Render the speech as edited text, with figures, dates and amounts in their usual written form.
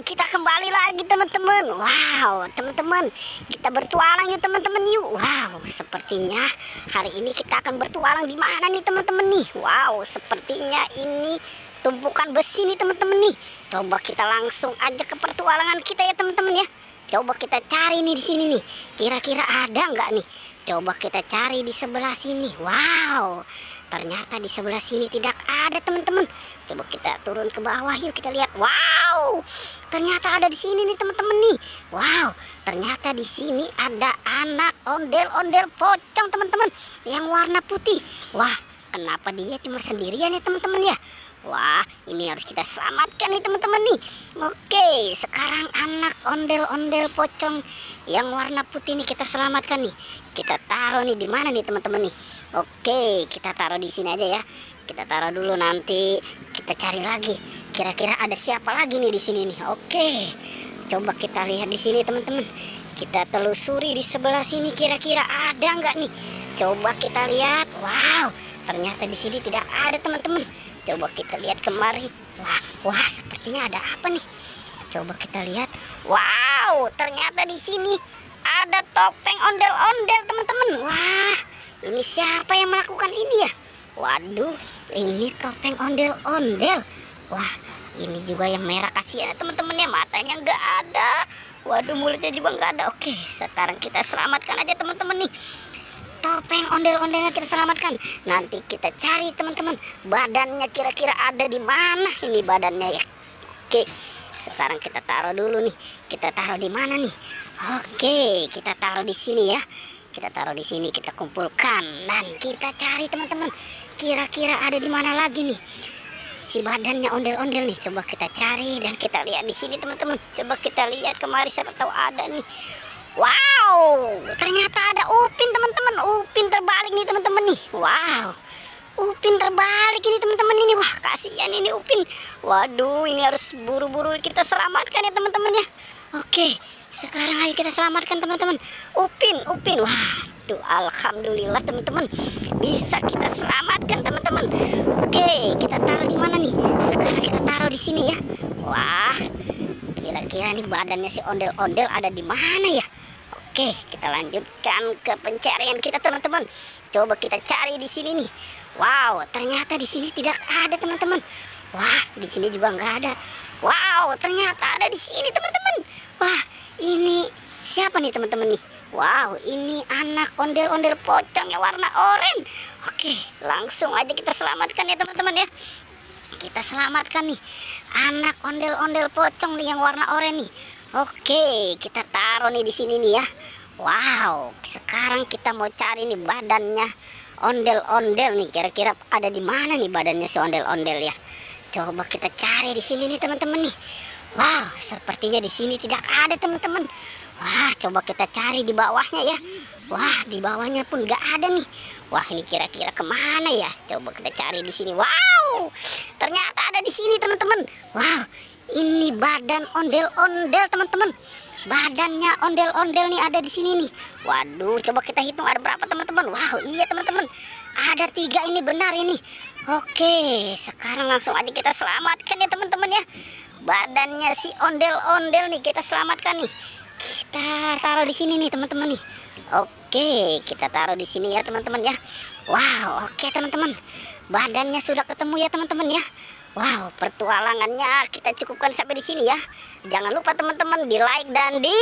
kita kembali lagi teman-teman. Wow, teman-teman, kita bertualang yuk teman-teman yuk. Wow, sepertinya hari ini kita akan bertualang di mana nih teman-teman nih? Wow, sepertinya ini tumpukan besi nih teman-teman nih. Coba kita langsung aja ke pertualangan kita ya teman-teman ya. Coba kita cari nih di sini nih. Kira-kira ada nggak nih? Coba kita cari di sebelah sini. Wow, ternyata di sebelah sini tidak ada teman-teman. Coba kita turun ke bawah yuk, kita lihat. Wow, ternyata ada di sini nih teman-teman nih. Wow, ternyata di sini ada anak ondel-ondel pocong teman-teman yang warna putih. Wah, kenapa dia cuma sendirian ya teman-teman ya? Wah, ini harus kita selamatkan nih teman-teman nih. Oke, sekarang anak ondel-ondel pocong yang warna putih nih kita selamatkan nih. Kita taruh nih di mana nih teman-teman nih? Oke, kita taruh di sini aja ya. Kita taruh dulu, nanti kita cari lagi. Kira-kira ada siapa lagi nih di sini nih? Oke, coba kita lihat di sini teman-teman. Kita telusuri di sebelah sini, kira-kira ada nggak nih? Coba kita lihat. Wow, ternyata di sini tidak ada teman-teman. Coba kita lihat kemari. Wah, sepertinya ada apa nih? Coba kita lihat. Wow, ternyata di sini ada topeng ondel-ondel teman-teman. Wah, ini siapa yang melakukan ini ya? Waduh, ini topeng ondel-ondel. Wah, ini juga yang merah, kasihan teman-teman ya, matanya nggak ada. Waduh, mulutnya juga nggak ada. Oke, sekarang kita selamatkan aja teman-teman nih. Topeng ondel-ondelnya kita selamatkan. Nanti kita cari teman-teman, badannya kira-kira ada di mana ini badannya ya. Oke, sekarang kita taruh dulu nih. Kita taruh di mana nih? Oke, kita taruh di sini ya. Kita taruh di sini, kita kumpulkan dan kita cari teman-teman. Kira-kira ada di mana lagi nih si badannya ondel-ondel nih? Coba kita cari dan kita lihat di sini teman-teman. Coba kita lihat kemari, siapa tahu ada nih. Wow, ternyata ada Upin teman-teman. Upin terbalik nih teman-teman nih. Wow, Upin terbalik ini teman-teman ini. Wah, kasihan ini Upin. Waduh, ini harus buru-buru kita selamatkan ya teman-teman ya. Oke, sekarang ayo kita selamatkan teman-teman. Upin. Waduh, alhamdulillah teman-teman, bisa kita selamatkan teman-teman. Oke, kita taruh di mana nih? Sekarang kita taruh di sini ya. Wah, kira-kira nih badannya si ondel-ondel ada di mana ya? Oke, kita lanjutkan ke pencarian kita teman-teman. Coba kita cari di sini nih. Wow, ternyata di sini tidak ada teman-teman. Wah, di sini juga nggak ada. Wow, ternyata ada di sini teman-teman. Wah, ini siapa nih teman-teman nih? Wow, ini anak ondel-ondel pocong yang warna oranye. Oke, langsung aja kita selamatkan ya teman-teman ya. Kita selamatkan nih anak ondel-ondel pocong nih yang warna oranye nih. Oke, kita taruh nih di sini nih ya. Wow, sekarang kita mau cari nih badannya ondel-ondel nih. Kira-kira ada di mana nih badannya si ondel-ondel ya? Coba kita cari di sini nih teman-teman nih. Wow, sepertinya di sini tidak ada teman-teman. Wah, coba kita cari di bawahnya ya. Wah, di bawahnya pun nggak ada nih. Wah, ini kira-kira kemana ya? Coba kita cari di sini. Wow, ternyata ada di sini teman-teman. Wow, ini badan ondel-ondel teman-teman. Badannya ondel-ondel nih ada di sini nih. Waduh, coba kita hitung ada berapa teman-teman. Wow, iya teman-teman, ada 3 ini, benar ini. Oke, sekarang langsung aja kita selamatkan ya teman-teman ya. Badannya si ondel-ondel nih kita selamatkan nih. Kita taruh di sini nih teman-teman nih. Oke, kita taruh di sini ya teman-teman ya. Wow, oke teman-teman, badannya sudah ketemu ya teman-teman ya. Wow, pertualangannya kita cukupkan sampai di sini ya. Jangan lupa teman-teman di like dan di